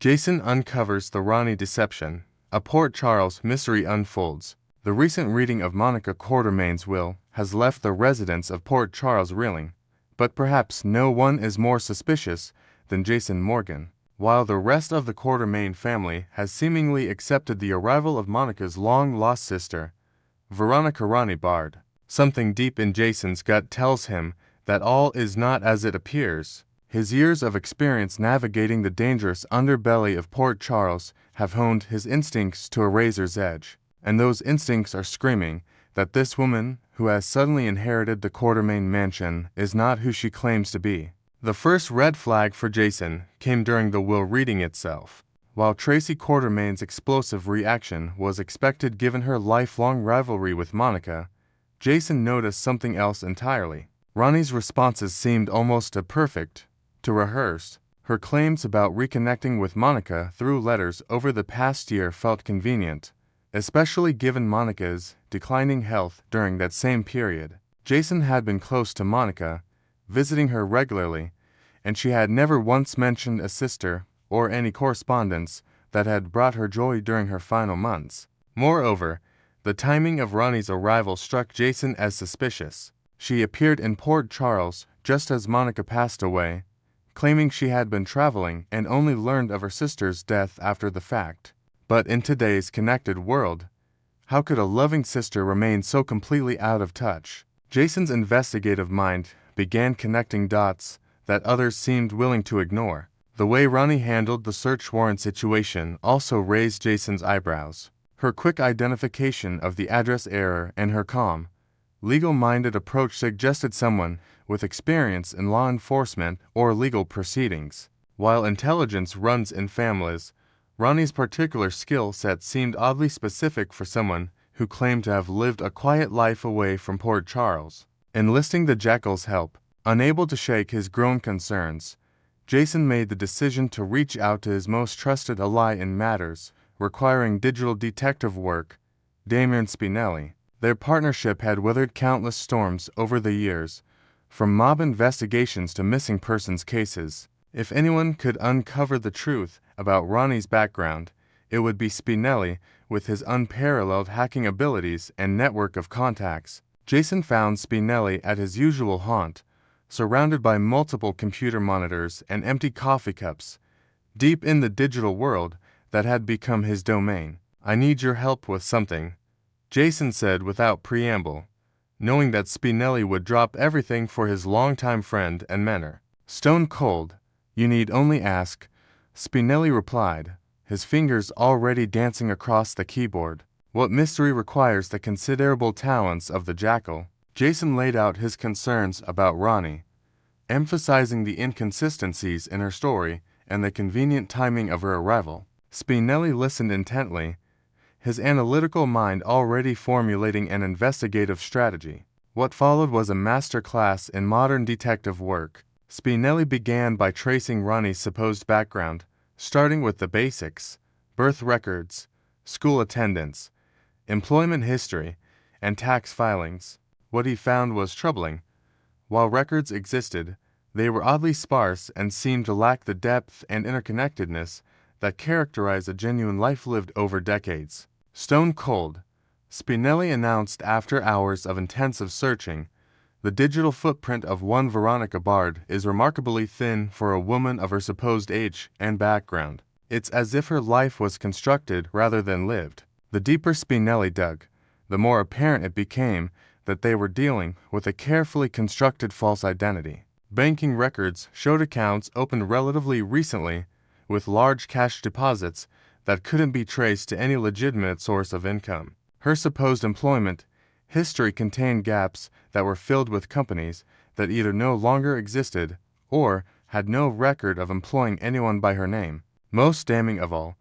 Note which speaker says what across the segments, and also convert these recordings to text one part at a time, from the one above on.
Speaker 1: Jason uncovers the Ronnie deception. A Port Charles mystery unfolds. The recent reading of Monica Quartermain's will has left the residents of Port Charles reeling, but perhaps no one is more suspicious than Jason Morgan. While the rest of the Quartermain family has seemingly accepted the arrival of Monica's long-lost sister, Veronica Ronnie Bard, something deep in Jason's gut tells him that all is not as it appears. His years of experience navigating the dangerous underbelly of Port Charles have honed his instincts to a razor's edge, and those instincts are screaming that this woman who has suddenly inherited the Quartermain mansion is not who she claims to be. The first red flag for Jason came during the will reading itself. While Tracy Quartermain's explosive reaction was expected given her lifelong rivalry with Monica, Jason noticed something else entirely. Ronnie's responses seemed almost perfect, to rehearsed. Her claims about reconnecting with Monica through letters over the past year felt convenient, especially given Monica's declining health during that same period. Jason had been close to Monica, visiting her regularly, and she had never once mentioned a sister or any correspondence that had brought her joy during her final months. Moreover, the timing of Ronnie's arrival struck Jason as suspicious. She appeared in Port Charles just as Monica passed away, claiming she had been traveling and only learned of her sister's death after the fact. But in today's connected world, how could a loving sister remain so completely out of touch? Jason's investigative mind began connecting dots that others seemed willing to ignore. The way Ronnie handled the search warrant situation also raised Jason's eyebrows. Her quick identification of the address error and her calm, legal-minded approach suggested someone with experience in law enforcement or legal proceedings. While intelligence runs in families, Ronnie's particular skill set seemed oddly specific for someone who claimed to have lived a quiet life away from Port Charles. Enlisting the Jackal's help, unable to shake his growing concerns, Jason made the decision to reach out to his most trusted ally in matters requiring digital detective work, Damian Spinelli. Their partnership had weathered countless storms over the years, from mob investigations to missing persons cases. If anyone could uncover the truth about Ronnie's background, it would be Spinelli with his unparalleled hacking abilities and network of contacts. Jason found Spinelli at his usual haunt, surrounded by multiple computer monitors and empty coffee cups, deep in the digital world that had become his domain. "I need your help with something," Jason said without preamble, knowing that Spinelli would drop everything for his longtime friend and mentor. "Stone cold, you need only ask," Spinelli replied, his fingers already dancing across the keyboard. "What mystery requires the considerable talents of the Jackal?" Jason laid out his concerns about Ronnie, emphasizing the inconsistencies in her story and the convenient timing of her arrival. Spinelli listened intently, his analytical mind already formulating an investigative strategy. What followed was a master class in modern detective work. Spinelli began by tracing Ronnie's supposed background, starting with the basics: birth records, school attendance, employment history, and tax filings. What he found was troubling. While records existed, they were oddly sparse and seemed to lack the depth and interconnectedness that characterize a genuine life lived over decades. "Stone cold," Spinelli announced after hours of intensive searching, "the digital footprint of one Veronica Bard is remarkably thin for a woman of her supposed age and background. It's as if her life was constructed rather than lived." The deeper Spinelli dug, the more apparent it became that they were dealing with a carefully constructed false identity. Banking records showed accounts opened relatively recently with large cash deposits that couldn't be traced to any legitimate source of income. Her supposed employment history contained gaps that were filled with companies that either no longer existed or had no record of employing anyone by her name. Most damning of all,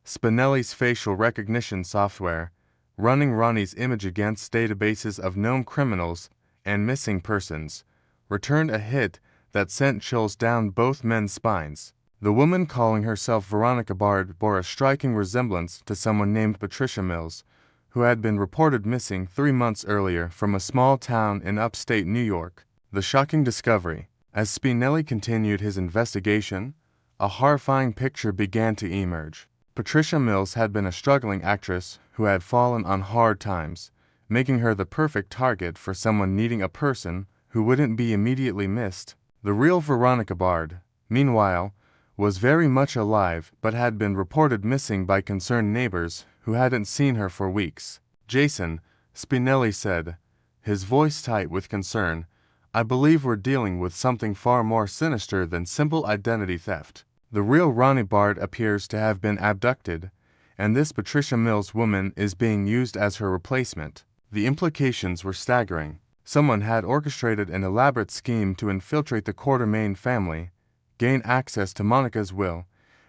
Speaker 1: Spinelli's facial recognition software, running Ronnie's image against databases of known criminals and missing persons, returned a hit that sent chills down both men's spines. The woman calling herself Veronica Bard bore a striking resemblance to someone named Patricia Mills, who had been reported missing 3 months earlier from a small town in upstate New York. The shocking discovery. As Spinelli continued his investigation, a horrifying picture began to emerge. Patricia Mills had been a struggling actress who had fallen on hard times, making her the perfect target for someone needing a person who wouldn't be immediately missed. The real Veronica Bard, meanwhile, was very much alive but had been reported missing by concerned neighbors who hadn't seen her for weeks. "Jason," Spinelli said, his voice tight with concern, "I believe we're dealing with something far more sinister than simple identity theft. The real Ronnie Bard appears to have been abducted, and this Patricia Mills woman is being used as her replacement." The implications were staggering. Someone had orchestrated an elaborate scheme to infiltrate the Quartermaine family, gain access to Monica's will,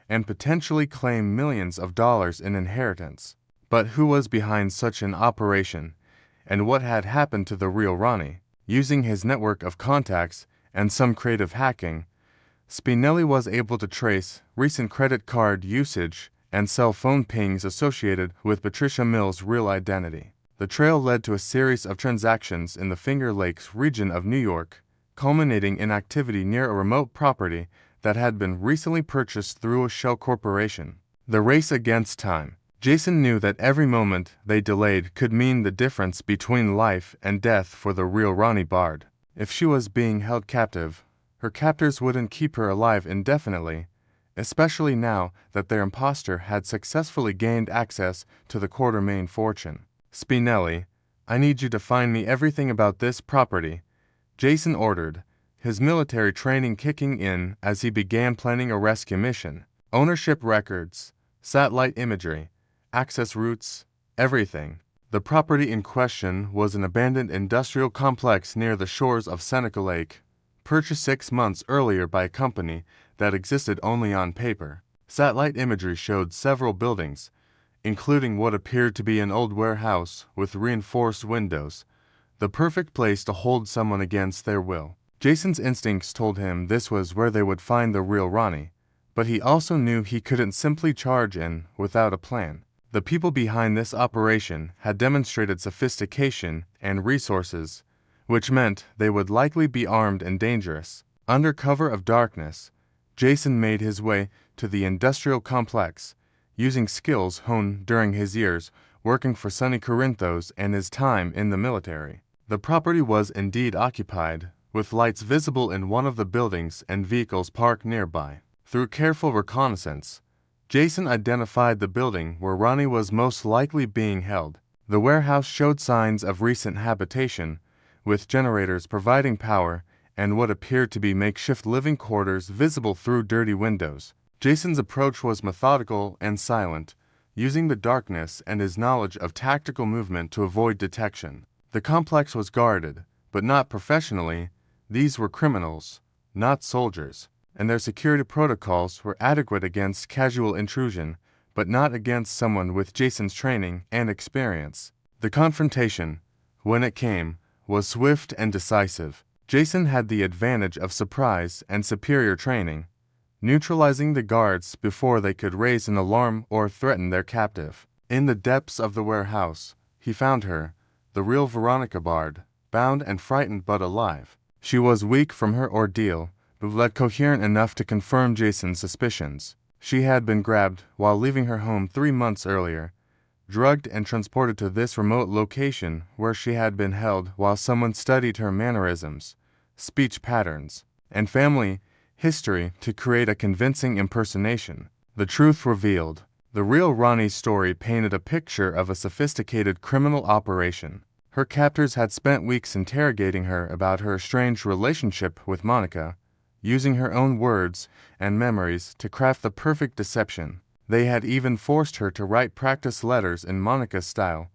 Speaker 1: and potentially claim millions of dollars in inheritance. But who was behind such an operation, and what had happened to the real Ronnie? Using his network of contacts and some creative hacking, Spinelli was able to trace recent credit card usage and cell phone pings associated with Patricia Mills' real identity. The trail led to a series of transactions in the Finger Lakes region of New York, culminating in activity near a remote property that had been recently purchased through a shell corporation. The race against time. Jason knew that every moment they delayed could mean the difference between life and death for the real Ronnie Bard. If she was being held captive, her captors wouldn't keep her alive indefinitely, especially now that their imposter had successfully gained access to the Quartermaine fortune. "Spinelli, I need you to find me everything about this property," Jason ordered, his military training kicking in as he began planning a rescue mission. Ownership records, satellite imagery, access routes, everything. The property in question was an abandoned industrial complex near the shores of Seneca Lake, purchased 6 months earlier by a company that existed only on paper. Satellite imagery showed several buildings, including what appeared to be an old warehouse with reinforced windows, the perfect place to hold someone against their will. Jason's instincts told him this was where they would find the real Ronnie, but he also knew he couldn't simply charge in without a plan. The people behind this operation had demonstrated sophistication and resources, which meant they would likely be armed and dangerous. Under cover of darkness, Jason made his way to the industrial complex, using skills honed during his years working for Sonny Corinthos and his time in the military. The property was indeed occupied, with lights visible in one of the buildings and vehicles parked nearby. Through careful reconnaissance, Jason identified the building where Ronnie was most likely being held. The warehouse showed signs of recent habitation, with generators providing power and what appeared to be makeshift living quarters visible through dirty windows. Jason's approach was methodical and silent, using the darkness and his knowledge of tactical movement to avoid detection. The complex was guarded, but not professionally. These were criminals, not soldiers, and their security protocols were adequate against casual intrusion, but not against someone with Jason's training and experience. The confrontation, when it came, was swift and decisive. Jason had the advantage of surprise and superior training, neutralizing the guards before they could raise an alarm or threaten their captive. In the depths of the warehouse, he found her, the real Veronica Bard, bound and frightened but alive. She was weak from her ordeal, but coherent enough to confirm Jason's suspicions. She had been grabbed while leaving her home 3 months earlier, drugged and transported to this remote location where she had been held while someone studied her mannerisms, speech patterns, and family history to create a convincing impersonation. The truth revealed. The real Ronnie's story painted a picture of a sophisticated criminal operation. Her captors had spent weeks interrogating her about her estranged relationship with Monica, using her own words and memories to craft the perfect deception. They had even forced her to write practice letters in Monica's style,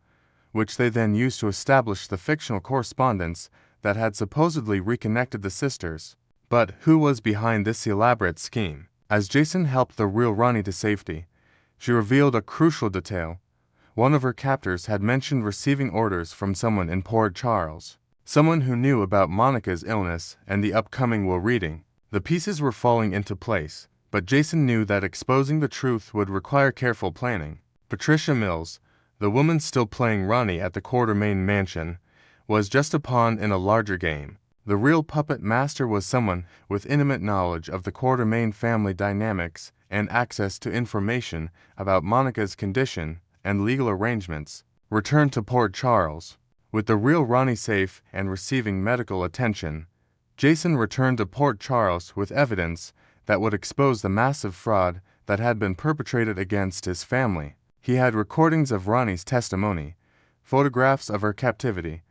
Speaker 1: which they then used to establish the fictional correspondence that had supposedly reconnected the sisters. But who was behind this elaborate scheme? As Jason helped the real Ronnie to safety, she revealed a crucial detail. One of her captors had mentioned receiving orders from someone in Port Charles, someone who knew about Monica's illness and the upcoming will reading. The pieces were falling into place, but Jason knew that exposing the truth would require careful planning. Patricia Mills, the woman still playing Ronnie at the Quartermaine mansion, was just a pawn in a larger game. The real puppet master was someone with intimate knowledge of the Quartermain family dynamics and access to information about Monica's condition and legal arrangements. Returned to Port Charles. With the real Ronnie safe and receiving medical attention, Jason returned to Port Charles with evidence that would expose the massive fraud that had been perpetrated against his family. He had recordings of Ronnie's testimony, photographs of her captivity,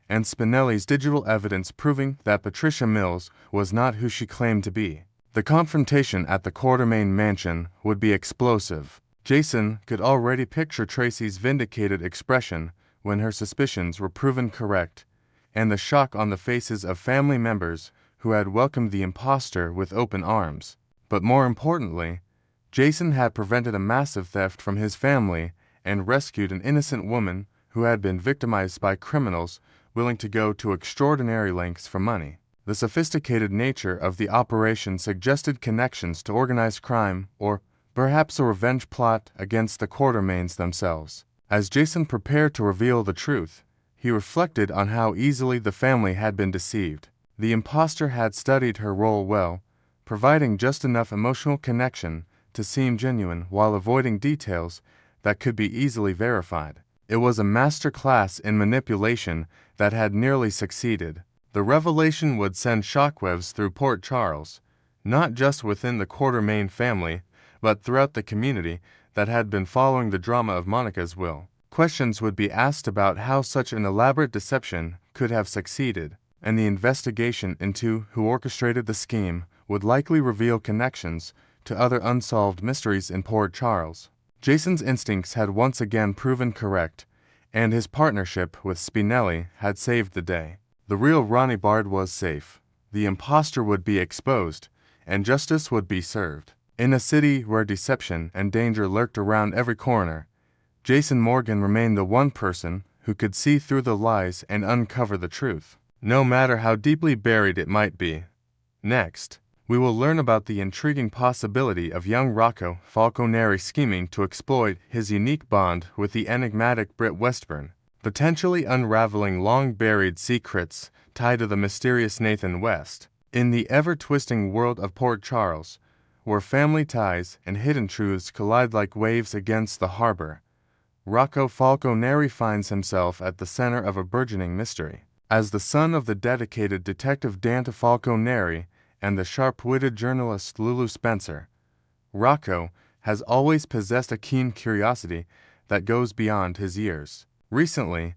Speaker 1: and Spinelli's digital evidence proving that Patricia Mills was not who she claimed to be. The confrontation at the Quartermain mansion would be explosive. Jason could already picture Tracy's vindicated expression when her suspicions were proven correct, and the shock on the faces of family members who had welcomed the imposter with open arms. But more importantly, Jason had prevented a massive theft from his family and rescued an innocent woman who had been victimized by criminals willing to go to extraordinary lengths for money. The sophisticated nature of the operation suggested connections to organized crime or perhaps a revenge plot against the Quartermains themselves. As Jason prepared to reveal the truth, he reflected on how easily the family had been deceived. The imposter had studied her role well, providing just enough emotional connection to seem genuine while avoiding details that could be easily verified. It was a master class in manipulation that had nearly succeeded. The revelation would send shockwaves through Port Charles, not just within the Quartermain family, but throughout the community that had been following the drama of Monica's will. Questions would be asked about how such an elaborate deception could have succeeded, and the investigation into who orchestrated the scheme would likely reveal connections to other unsolved mysteries in Port Charles. Jason's instincts had once again proven correct, and his partnership with Spinelli had saved the day. The real Ronnie Bard was safe. The imposter would be exposed, and justice would be served. In a city where deception and danger lurked around every corner, Jason Morgan remained the one person who could see through the lies and uncover the truth, no matter how deeply buried it might be. Next, we will learn about the intriguing possibility of young Rocco Falconeri scheming to exploit his unique bond with the enigmatic Britt Westburn, potentially unraveling long-buried secrets tied to the mysterious Nathan West. In the ever-twisting world of Port Charles, where family ties and hidden truths collide like waves against the harbor, Rocco Falconeri finds himself at the center of a burgeoning mystery. As the son of the dedicated detective Dante Falconeri and the sharp-witted journalist Lulu Spencer, Rocco has always possessed a keen curiosity that goes beyond his years. Recently,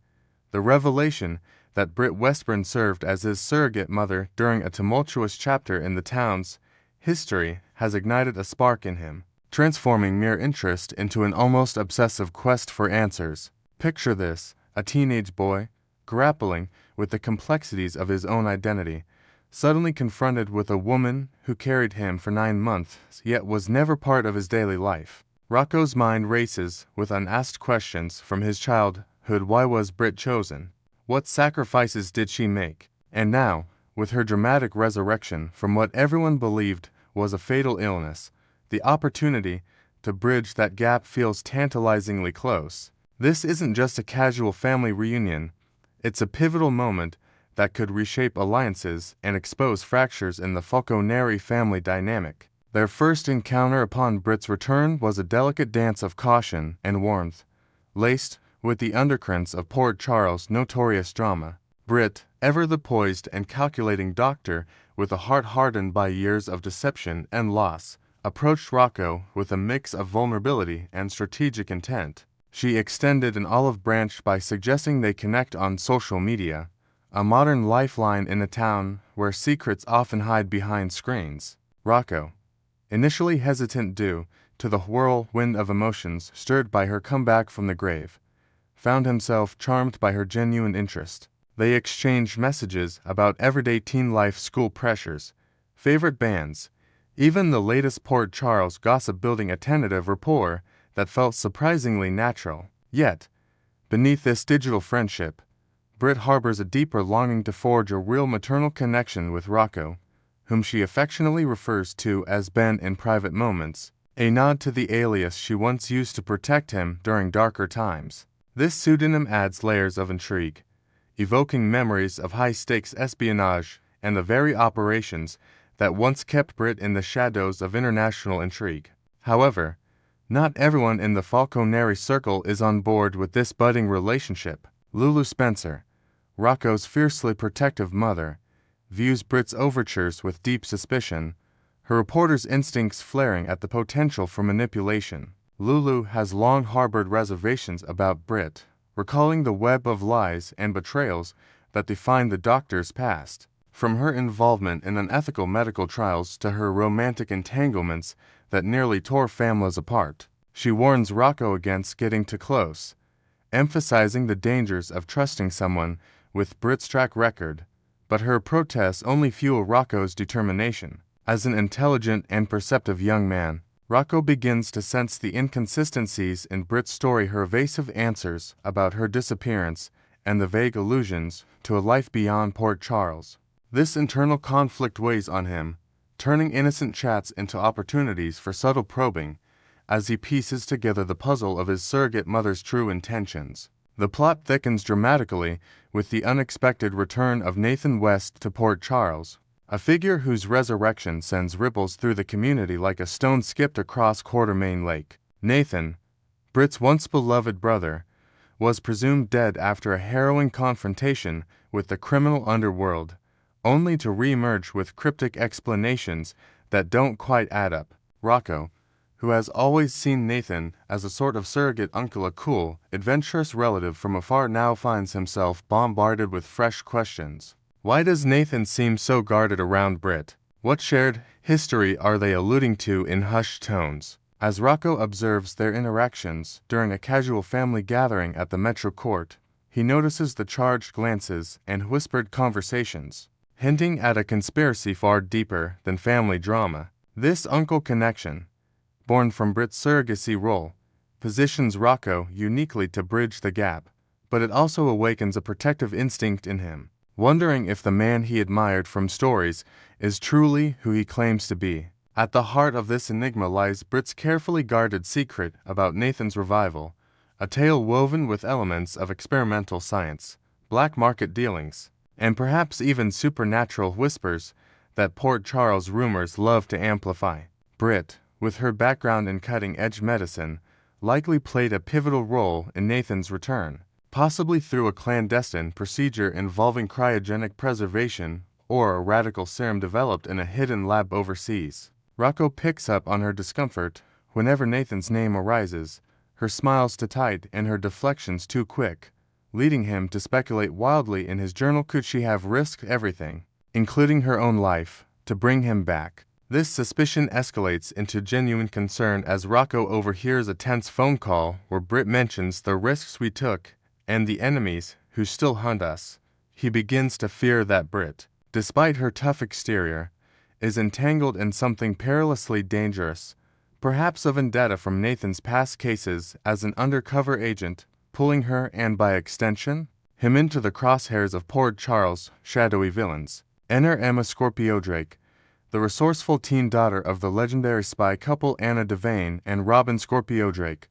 Speaker 1: the revelation that Britt Westburn served as his surrogate mother during a tumultuous chapter in the town's history has ignited a spark in him, transforming mere interest into an almost obsessive quest for answers. Picture this: a teenage boy, grappling with the complexities of his own identity, suddenly confronted with a woman who carried him for 9 months yet was never part of his daily life. Rocco's mind races with unasked questions from his childhood. Why was Britt chosen? What sacrifices did she make? And now, with her dramatic resurrection from what everyone believed was a fatal illness, the opportunity to bridge that gap feels tantalizingly close. This isn't just a casual family reunion, it's a pivotal moment that could reshape alliances and expose fractures in the Falconeri family dynamic. Their first encounter upon Britt's return was a delicate dance of caution and warmth, laced with the undercurrents of Port Charles' notorious drama. Britt, ever the poised and calculating doctor with a heart hardened by years of deception and loss, approached Rocco with a mix of vulnerability and strategic intent. She extended an olive branch by suggesting they connect on social media, a modern lifeline in a town where secrets often hide behind screens. Rocco, initially hesitant due to the whirlwind of emotions stirred by her comeback from the grave, found himself charmed by her genuine interest. They exchanged messages about everyday teen life, school pressures, favorite bands, even the latest Port Charles gossip, building a tentative rapport that felt surprisingly natural. Yet, beneath this digital friendship, Britt harbors a deeper longing to forge a real maternal connection with Rocco, whom she affectionately refers to as Ben in private moments, a nod to the alias she once used to protect him during darker times. This pseudonym adds layers of intrigue, evoking memories of high-stakes espionage and the very operations that once kept Britt in the shadows of international intrigue. However, not everyone in the Falconeri circle is on board with this budding relationship. Lulu Spencer, Rocco's fiercely protective mother, views Britt's overtures with deep suspicion, her reporter's instincts flaring at the potential for manipulation. Lulu has long harbored reservations about Britt, recalling the web of lies and betrayals that define the doctor's past. From her involvement in unethical medical trials to her romantic entanglements that nearly tore families apart, she warns Rocco against getting too close, emphasizing the dangers of trusting someone with Britt's track record. But her protests only fuel Rocco's determination. As an intelligent and perceptive young man, Rocco begins to sense the inconsistencies in Britt's story, her evasive answers about her disappearance, and the vague allusions to a life beyond Port Charles. This internal conflict weighs on him, turning innocent chats into opportunities for subtle probing as he pieces together the puzzle of his surrogate mother's true intentions. The plot thickens dramatically with the unexpected return of Nathan West to Port Charles, a figure whose resurrection sends ripples through the community like a stone skipped across Quartermain Lake. Nathan, Britt's once beloved brother, was presumed dead after a harrowing confrontation with the criminal underworld, only to re-emerge with cryptic explanations that don't quite add up. Rocco, who has always seen Nathan as a sort of surrogate uncle, a cool, adventurous relative from afar, now finds himself bombarded with fresh questions. Why does Nathan seem so guarded around Britt? What shared history are they alluding to in hushed tones? As Rocco observes their interactions during a casual family gathering at the Metro Court, he notices the charged glances and whispered conversations, hinting at a conspiracy far deeper than family drama. This uncle connection, born from Britt's surrogacy role, positions Rocco uniquely to bridge the gap, but it also awakens a protective instinct in him, wondering if the man he admired from stories is truly who he claims to be. At the heart of this enigma lies Britt's carefully guarded secret about Nathan's revival, a tale woven with elements of experimental science, black market dealings, and perhaps even supernatural whispers that Port Charles rumors love to amplify. Britt, with her background in cutting-edge medicine, likely played a pivotal role in Nathan's return, possibly through a clandestine procedure involving cryogenic preservation or a radical serum developed in a hidden lab overseas. Rocco picks up on her discomfort whenever Nathan's name arises, her smiles too tight and her deflections too quick, leading him to speculate wildly in his journal: could she have risked everything, including her own life, to bring him back? This suspicion escalates into genuine concern as Rocco overhears a tense phone call where Britt mentions the risks we took and the enemies who still hunt us. He begins to fear that Britt, despite her tough exterior, is entangled in something perilously dangerous, perhaps a vendetta from Nathan's past cases as an undercover agent, pulling her and, by extension, him into the crosshairs of Port Charles' shadowy villains. Enter Emma Scorpio Drake, the resourceful teen daughter of the legendary spy couple Anna Devane and Robin Scorpio Drake,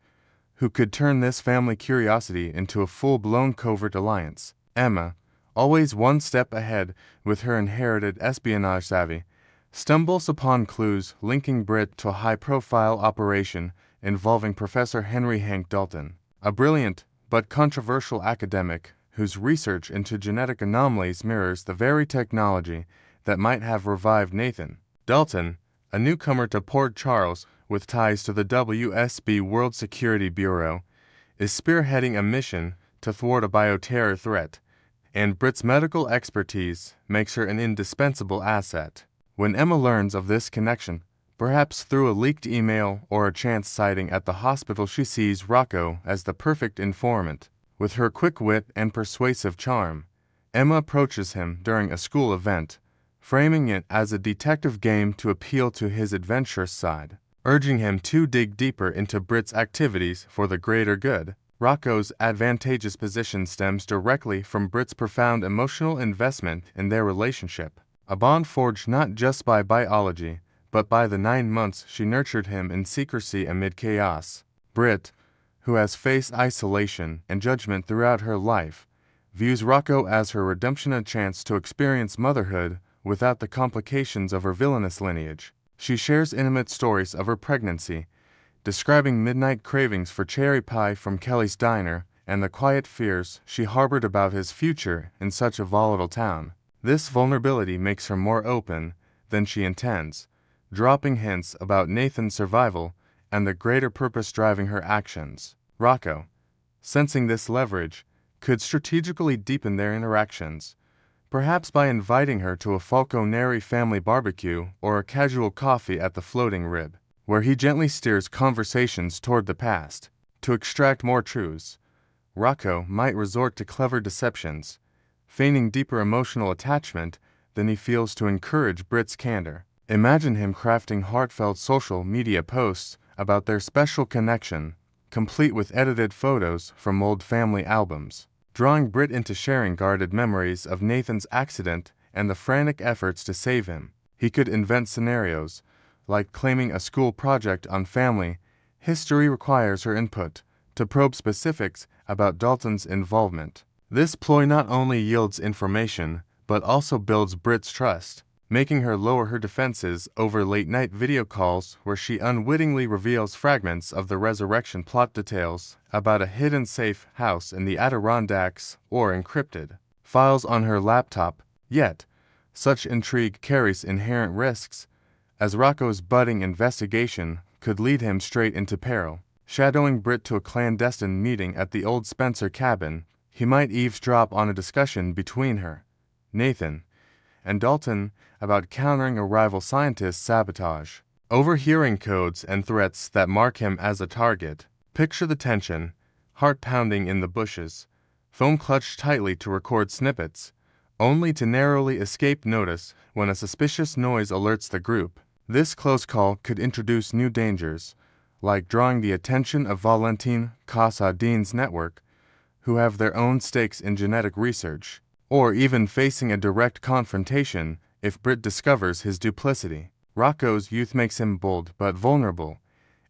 Speaker 1: who could turn this family curiosity into a full-blown covert alliance. Emma, always one step ahead with her inherited espionage savvy, stumbles upon clues linking Britt to a high-profile operation involving Professor Henry Hank Dalton, a brilliant but controversial academic whose research into genetic anomalies mirrors the very technology that might have revived Nathan. Dalton, a newcomer to Port Charles with ties to the WSB World Security Bureau, is spearheading a mission to thwart a bioterror threat, and Britt's medical expertise makes her an indispensable asset. When Emma learns of this connection, perhaps through a leaked email or a chance sighting at the hospital, she sees Rocco as the perfect informant. With her quick wit and persuasive charm, Emma approaches him during a school event, framing it as a detective game to appeal to his adventurous side, urging him to dig deeper into Britt's activities for the greater good. Rocco's advantageous position stems directly from Britt's profound emotional investment in their relationship, a bond forged not just by biology, but by the 9 months she nurtured him in secrecy amid chaos. Britt, who has faced isolation and judgment throughout her life, views Rocco as her redemption, a chance to experience motherhood without the complications of her villainous lineage. She shares intimate stories of her pregnancy, describing midnight cravings for cherry pie from Kelly's diner and the quiet fears she harbored about his future in such a volatile town. This vulnerability makes her more open than she intends, dropping hints about Nathan's survival and the greater purpose driving her actions. Rocco, sensing this leverage, could strategically deepen their interactions, perhaps by inviting her to a Falconeri family barbecue or a casual coffee at the Floating Rib, where he gently steers conversations toward the past. To extract more truths, Rocco might resort to clever deceptions, feigning deeper emotional attachment than he feels to encourage Britt's candor. Imagine him crafting heartfelt social media posts about their special connection, complete with edited photos from old family albums, drawing Britt into sharing guarded memories of Nathan's accident and the frantic efforts to save him. He could invent scenarios, like claiming a school project on family history requires her input, to probe specifics about Dalton's involvement. This ploy not only yields information, but also builds Britt's trust, making her lower her defenses over late-night video calls where she unwittingly reveals fragments of the resurrection plot details about a hidden safe house in the Adirondacks or encrypted files on her laptop. Yet, such intrigue carries inherent risks, as Rocco's budding investigation could lead him straight into peril. Shadowing Britt to a clandestine meeting at the old Spencer cabin, he might eavesdrop on a discussion between her, Nathan, and Dalton about countering a rival scientist's sabotage. Overhearing codes and threats that mark him as a target. Picture the tension, heart pounding in the bushes, phone clutched tightly to record snippets, only to narrowly escape notice when a suspicious noise alerts the group. This close call could introduce new dangers, like drawing the attention of Valentin Casadin's network, who have their own stakes in genetic research, or even facing a direct confrontation if Britt discovers his duplicity. Rocco's youth makes him bold but vulnerable,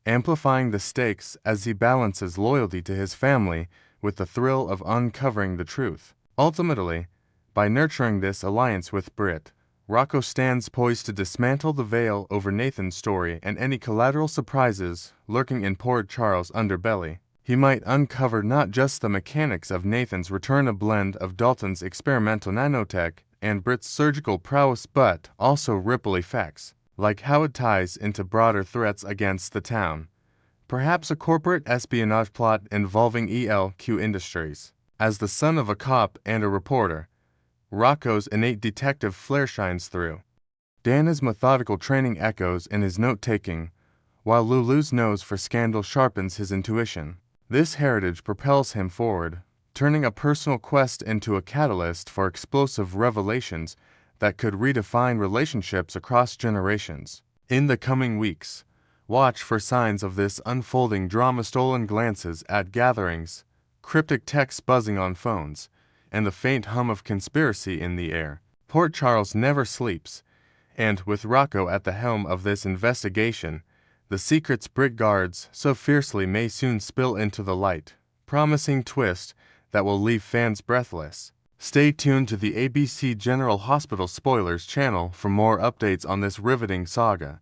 Speaker 1: amplifying the stakes as he balances loyalty to his family with the thrill of uncovering the truth. Ultimately, by nurturing this alliance with Britt, Rocco stands poised to dismantle the veil over Nathan's story and any collateral surprises lurking in Port Charles' underbelly. He might uncover not just the mechanics of Nathan's return, a blend of Dalton's experimental nanotech and Britt's surgical prowess, but also ripple effects, like how it ties into broader threats against the town. Perhaps a corporate espionage plot involving ELQ Industries. As the son of a cop and a reporter, Rocco's innate detective flair shines through. Dana's methodical training echoes in his note-taking, while Lulu's nose for scandal sharpens his intuition. This heritage propels him forward, turning a personal quest into a catalyst for explosive revelations that could redefine relationships across generations. In the coming weeks, watch for signs of this unfolding drama: stolen glances at gatherings, cryptic texts buzzing on phones, and the faint hum of conspiracy in the air. Port Charles never sleeps, and with Rocco at the helm of this investigation, the secrets Britt guards so fiercely may soon spill into the light, promising twist that will leave fans breathless. Stay tuned to the ABC General Hospital Spoilers channel for more updates on this riveting saga.